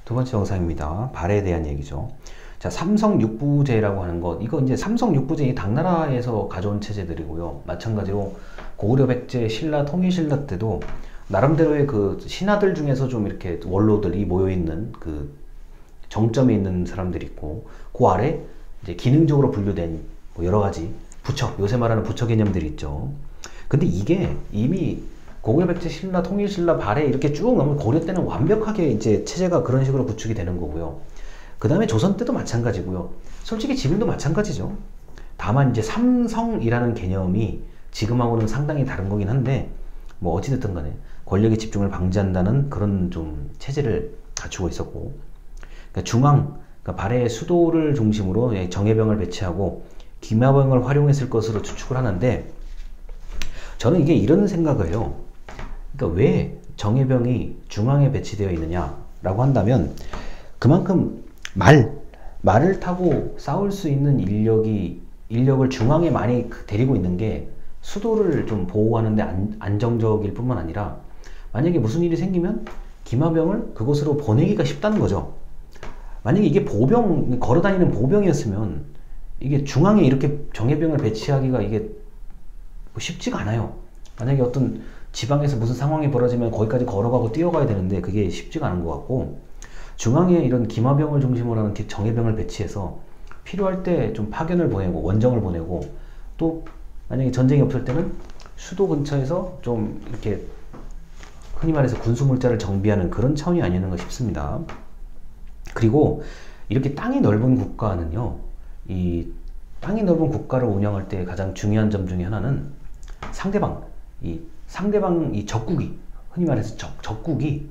두 번째 영상입니다. 발에 대한 얘기죠. 자, 삼성육부제라고 하는 것, 이거 이제 삼성육부제 이 당나라에서 가져온 체제들이고요. 마찬가지로 고구려 백제 신라 통일신라 때도 나름대로의 그 신하들 중에서 좀 이렇게 원로들이 모여있는 그 정점에 있는 사람들이 있고, 그 아래 이제 기능적으로 분류된 뭐 여러 가지 부처, 요새 말하는 부처 개념들이 있죠. 근데 이게 이미 고구려 백제 신라 통일 신라 발해 이렇게 쭉 넘으면 고려 때는 완벽하게 이제 체제가 그런 식으로 구축이 되는 거고요. 그 다음에 조선 때도 마찬가지고요. 솔직히 지금도 마찬가지죠. 다만 이제 삼성이라는 개념이 지금하고는 상당히 다른 거긴 한데, 뭐 어찌됐든 간에 권력의 집중을 방지한다는 그런 좀 체제를 갖추고 있었고, 그러니까 중앙, 그러니까 발해의 수도를 중심으로 정예병을 배치하고 기마병을 활용했을 것으로 추측을 하는데, 저는 이게 이런 생각을 해요. 그러니까 왜 정예병이 중앙에 배치되어 있느냐라고 한다면, 그만큼 말을 타고 싸울 수 있는 인력을 중앙에 많이 데리고 있는 게 수도를 좀 보호하는데 안정적일 뿐만 아니라, 만약에 무슨 일이 생기면 기마병을 그곳으로 보내기가 쉽다는 거죠. 만약에 이게 걸어다니는 보병이었으면 이게 중앙에 이렇게 정예병을 배치하기가 이게 쉽지가 않아요. 만약에 어떤 지방에서 무슨 상황이 벌어지면 거기까지 걸어가고 뛰어가야 되는데 그게 쉽지가 않은 것 같고, 중앙에 이런 기마병을 중심으로 하는 정예병을 배치해서 필요할 때 좀 파견을 보내고 원정을 보내고, 또 만약에 전쟁이 없을 때는 수도 근처에서 좀 이렇게 흔히 말해서 군수물자를 정비하는 그런 차원이 아니었는가 싶습니다. 그리고 이렇게 땅이 넓은 국가는요, 이 땅이 넓은 국가를 운영할 때 가장 중요한 점 중에 하나는 상대방 이 적국이, 흔히 말해서 적국이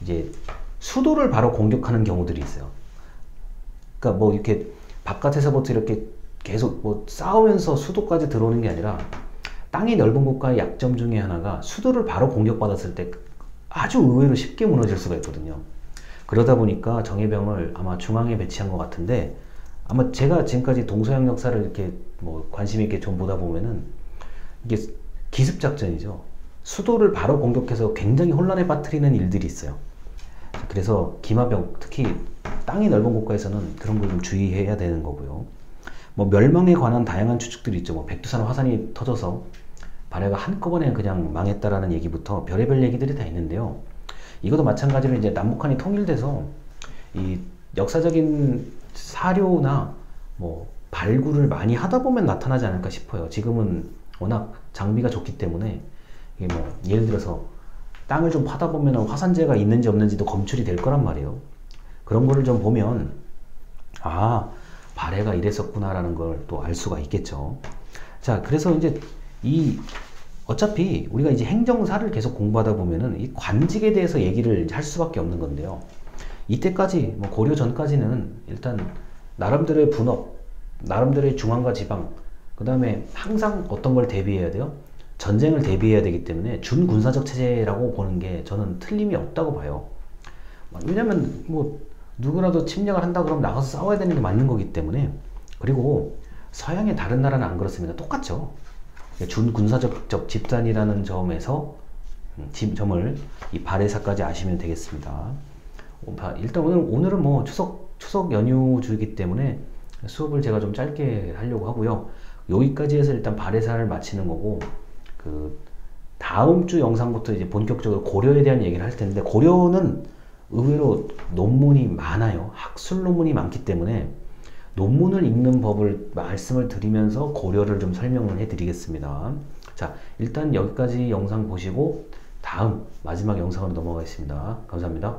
이제 수도를 바로 공격하는 경우들이 있어요. 그러니까 뭐 이렇게 바깥에서부터 이렇게 계속 뭐 싸우면서 수도까지 들어오는 게 아니라, 땅이 넓은 국가의 약점 중에 하나가 수도를 바로 공격받았을 때 아주 의외로 쉽게 무너질 수가 있거든요. 그러다 보니까 정예병을 아마 중앙에 배치한 것 같은데, 아마 제가 지금까지 동서양 역사를 이렇게 뭐 관심 있게 좀 보다 보면은 이게 기습작전이죠. 수도를 바로 공격해서 굉장히 혼란에 빠뜨리는 일들이 있어요. 그래서 기마병, 특히 땅이 넓은 국가에서는 그런 걸 좀 주의해야 되는 거고요. 뭐 멸망에 관한 다양한 추측들이 있죠. 뭐 백두산 화산이 터져서 발해가 한꺼번에 그냥 망했다라는 얘기부터 별의별 얘기들이 다 있는데요. 이것도 마찬가지로 이제 남북한이 통일돼서 이 역사적인 사료나 뭐 발굴을 많이 하다 보면 나타나지 않을까 싶어요. 지금은 워낙 장비가 좋기 때문에 이게 뭐 예를 들어서 땅을 좀 파다 보면 화산재가 있는지 없는지도 검출이 될 거란 말이에요. 그런 거를 좀 보면 아, 발해가 이랬었구나라는 걸 또 알 수가 있겠죠. 자, 그래서 이제 어차피 우리가 이제 행정사를 계속 공부하다 보면은 이 관직에 대해서 얘기를 할 수밖에 없는 건데요. 이때까지 뭐 고려 전까지는 일단 나름대로의 분업, 나름대로의 중앙과 지방, 그 다음에 항상 어떤 걸 대비해야 돼요? 전쟁을 대비해야 되기 때문에 준군사적 체제라고 보는 게 저는 틀림이 없다고 봐요. 왜냐면 뭐 누구라도 침략을 한다 그러면 나가서 싸워야 되는 게 맞는 거기 때문에. 그리고 서양의 다른 나라는 안 그렇습니다. 똑같죠. 준군사적 집단이라는 점에서 점을 이 발해사까지 아시면 되겠습니다. 일단 오늘은 뭐 추석 연휴주이기 때문에 수업을 제가 좀 짧게 하려고 하고요. 여기까지 해서 일단 발해사를 마치는 거고, 그 다음 주 영상부터 이제 본격적으로 고려에 대한 얘기를 할 텐데, 고려는 의외로 논문이 많아요. 학술 논문이 많기 때문에 논문을 읽는 법을 말씀을 드리면서 고려를 좀 설명을 해 드리겠습니다. 자, 일단 여기까지 영상 보시고 다음 마지막 영상으로 넘어가겠습니다. 감사합니다.